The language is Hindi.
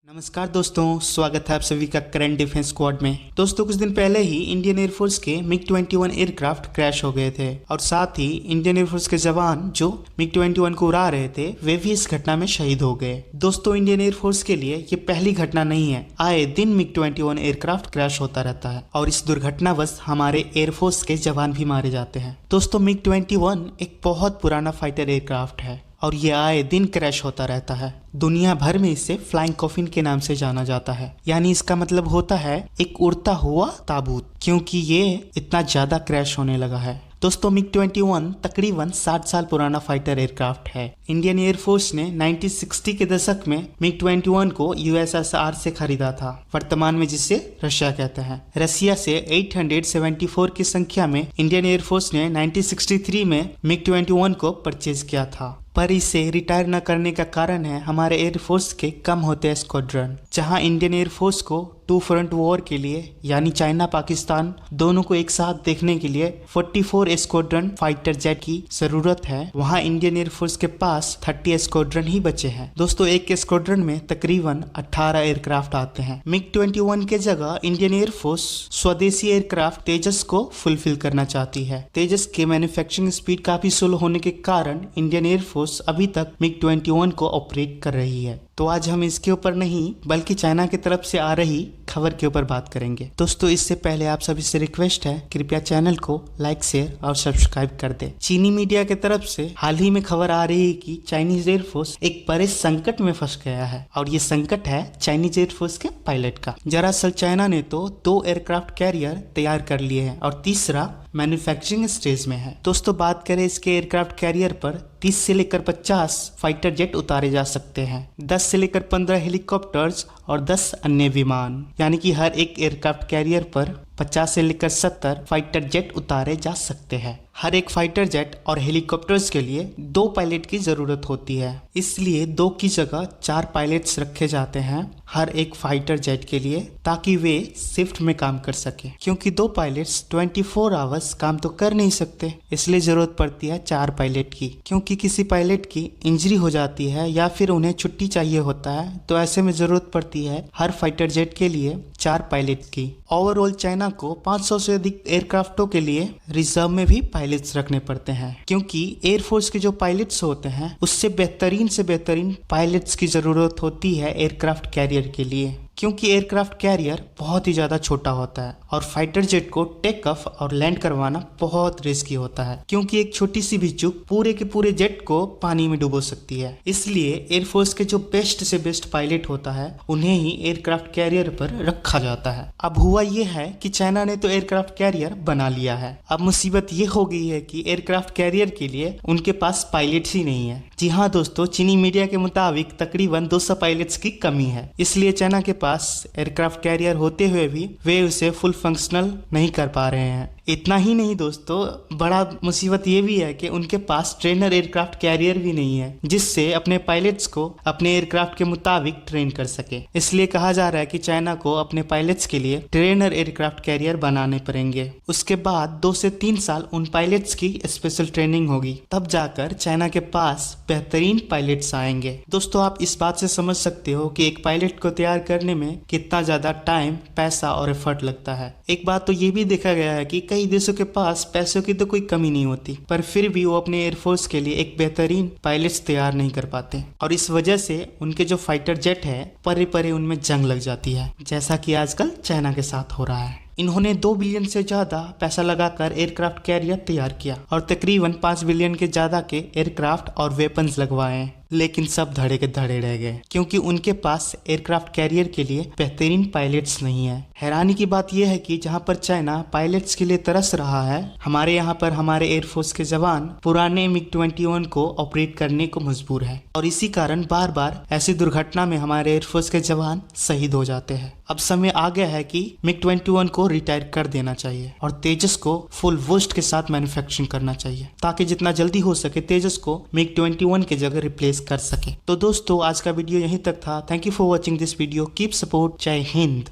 नमस्कार दोस्तों, स्वागत है आप सभी का करंट डिफेंस स्क्वाड में। दोस्तों कुछ दिन पहले ही इंडियन एयरफोर्स के मिग-21 एयरक्राफ्ट क्रैश हो गए थे और साथ ही इंडियन एयरफोर्स के जवान जो मिग-21 को उड़ा रहे थे वे भी इस घटना में शहीद हो गए। दोस्तों इंडियन एयरफोर्स के लिए ये पहली घटना नहीं है, आए दिन मिग-21 एयरक्राफ्ट क्रैश होता रहता है और इस दुर्घटनावश हमारे एयरफोर्स के जवान भी मारे जाते हैं। दोस्तों मिग-21 एक बहुत पुराना फाइटर एयरक्राफ्ट है और ये आए दिन क्रैश होता रहता है। दुनिया भर में इसे फ्लाइंग कॉफिन के नाम से जाना जाता है, यानी इसका मतलब होता है एक उड़ता हुआ ताबूत, क्योंकि ये इतना ज्यादा क्रैश होने लगा है। दोस्तों मिग-21 तकरीबन 60 साल पुराना फाइटर एयरक्राफ्ट है। इंडियन एयरफोर्स ने 1960 के दशक में मिग-21 को यूएसएसआर से खरीदा था, वर्तमान में जिसे रशिया कहते हैं। रशिया से 874 की संख्या में इंडियन एयरफोर्स ने 1963 में मिग-21 को परचेज किया था, पर इसे रिटायर न करने का कारण है हमारे एयरफोर्स के कम होते स्क्वाड्रन। जहां इंडियन एयरफोर्स को टू फ्रंट वॉर के लिए यानी चाइना पाकिस्तान दोनों को एक साथ देखने के लिए 44 स्क्वाड्रन फाइटर जेट की जरूरत है, वहां इंडियन एयरफोर्स के पास 30 स्क्वाड्रन ही बचे हैं। दोस्तों एक स्क्वाड्रन में तकरीबन 18 एयरक्राफ्ट आते हैं। मिग-21 के जगह इंडियन एयरफोर्स स्वदेशी एयरक्राफ्ट तेजस को फुलफिल करना चाहती है। तेजस के मैन्युफैक्चरिंग स्पीड काफी स्लो होने के कारण इंडियन एयरफोर्स अभी तक मिग-21 को ऑपरेट कर रही है। तो आज हम इसके ऊपर नहीं बल्कि चाइना की तरफ से आ रही खबर के ऊपर बात करेंगे। दोस्तों इससे पहले आप सभी से रिक्वेस्ट है, कृपया चैनल को लाइक शेयर और सब्सक्राइब कर दे। चीनी मीडिया की तरफ से हाल ही में खबर आ रही है कि चाइनीज एयरफोर्स एक बड़े संकट में फंस गया है और ये संकट है चाइनीज एयरफोर्स के पायलट का। दरअसल चाइना ने तो 2 एयरक्राफ्ट कैरियर तैयार कर लिए हैं और तीसरा मैन्युफैक्चरिंग स्टेज में है। दोस्तों बात करें इसके एयरक्राफ्ट कैरियर पर 30 से लेकर 50 फाइटर जेट उतारे जा सकते हैं, 10 से लेकर 15 हेलीकॉप्टर्स और 10 अन्य विमान, यानी कि हर एक एयरक्राफ्ट कैरियर पर 50 से लेकर 70 फाइटर जेट उतारे जा सकते हैं। हर एक फाइटर जेट और हेलीकॉप्टर्स के लिए 2 पायलट की जरूरत होती है, इसलिए 2 की जगह 4 पायलट्स रखे जाते हैं हर एक फाइटर जेट के लिए, ताकि वे शिफ्ट में काम कर सके, क्योंकि 2 पायलट्स 24 आवर्स काम तो कर नहीं सकते, इसलिए जरूरत पड़ती है 4 पायलट की। क्योंकि किसी पायलट की इंजरी हो जाती है या फिर उन्हें छुट्टी चाहिए होता है, तो ऐसे में जरूरत पड़ती है हर फाइटर जेट के लिए 4 पायलट की। ओवरऑल चाइना को 500 से अधिक एयरक्राफ्टों के लिए रिजर्व में भी पायलट्स रखने पड़ते हैं, क्योंकि एयरफोर्स के जो पायलट्स होते हैं उससे बेहतरीन से बेहतरीन पायलट्स की जरूरत होती है एयरक्राफ्ट कैरियर के लिए, क्योंकि एयरक्राफ्ट कैरियर बहुत ही ज्यादा छोटा होता है और फाइटर जेट को टेक ऑफ और लैंड करवाना बहुत रिस्की होता है, क्योंकि एक छोटी सी भी चूक पूरे के पूरे जेट को पानी में डुबो सकती है। इसलिए एयरफोर्स के जो बेस्ट से बेस्ट पायलट होता है उन्हें ही एयरक्राफ्ट कैरियर पर रखा जाता है। अब हुआ ये है कि चाइना ने तो एयरक्राफ्ट कैरियर बना लिया है, अब मुसीबत ये हो गई है कि एयरक्राफ्ट कैरियर के लिए उनके पास पायलट्स ही नहीं है। जी हाँ दोस्तों, चीनी मीडिया के मुताबिक तकरीबन 200 पायलट्स की कमी है, इसलिए चाइना के पास एयरक्राफ्ट कैरियर होते हुए भी वे उसे फुल फंक्शनल नहीं कर पा रहे हैं। इतना ही नहीं दोस्तों, बड़ा मुसीबत ये भी है कि उनके पास ट्रेनर एयरक्राफ्ट कैरियर भी नहीं है जिससे अपने पायलट्स को अपने एयरक्राफ्ट के मुताबिक ट्रेन कर सके। इसलिए कहा जा रहा है कि चाइना को अपने पायलट्स के लिए ट्रेनर एयरक्राफ्ट कैरियर बनाने पड़ेंगे। उसके बाद 2 से 3 साल उन पायलट्स की स्पेशल ट्रेनिंग होगी, तब जाकर चाइना के पास बेहतरीन पायलट्स आएंगे। दोस्तों आप इस बात से समझ सकते हो कि एक पायलट को तैयार करने में कितना ज्यादा टाइम, पैसा और एफर्ट लगता है। एक बात तो ये भी देखा गया है कि कई देशों के पास पैसों की तो कोई कमी नहीं होती, पर फिर भी वो अपने एयरफोर्स के लिए एक बेहतरीन पायलट्स तैयार नहीं कर पाते और इस वजह से उनके जो फाइटर जेट है परे परे उनमें जंग लग जाती है, जैसा कि आजकल चाइना के साथ हो रहा है। इन्होंने 2 बिलियन से ज्यादा पैसा लगाकर एयरक्राफ्ट कैरियर तैयार किया और तकरीबन 5 बिलियन के ज्यादा के एयरक्राफ्ट और वेपन्स लगवाए, लेकिन सब धड़े के धड़े रह गए, क्योंकि उनके पास एयरक्राफ्ट कैरियर के लिए बेहतरीन पायलट्स नहीं है। हैरानी की बात यह है कि जहां पर चाइना पायलट्स के लिए तरस रहा है, हमारे यहाँ पर हमारे एयरफोर्स के जवान पुराने मिग-21 को ऑपरेट करने को मजबूर है और इसी कारण बार बार ऐसी दुर्घटना में हमारे एयरफोर्स के जवान शहीद हो जाते हैं। अब समय आ गया है कि मिग-21 को रिटायर कर देना चाहिए और तेजस को फुल बूस्ट के साथ मैन्युफैक्चरिंग करना चाहिए, ताकि जितना जल्दी हो सके तेजस को मिग-21 की जगह रिप्लेस कर सके। तो दोस्तों आज का वीडियो यहीं तक था। Thank you for watching this video. Keep support. जय हिंद।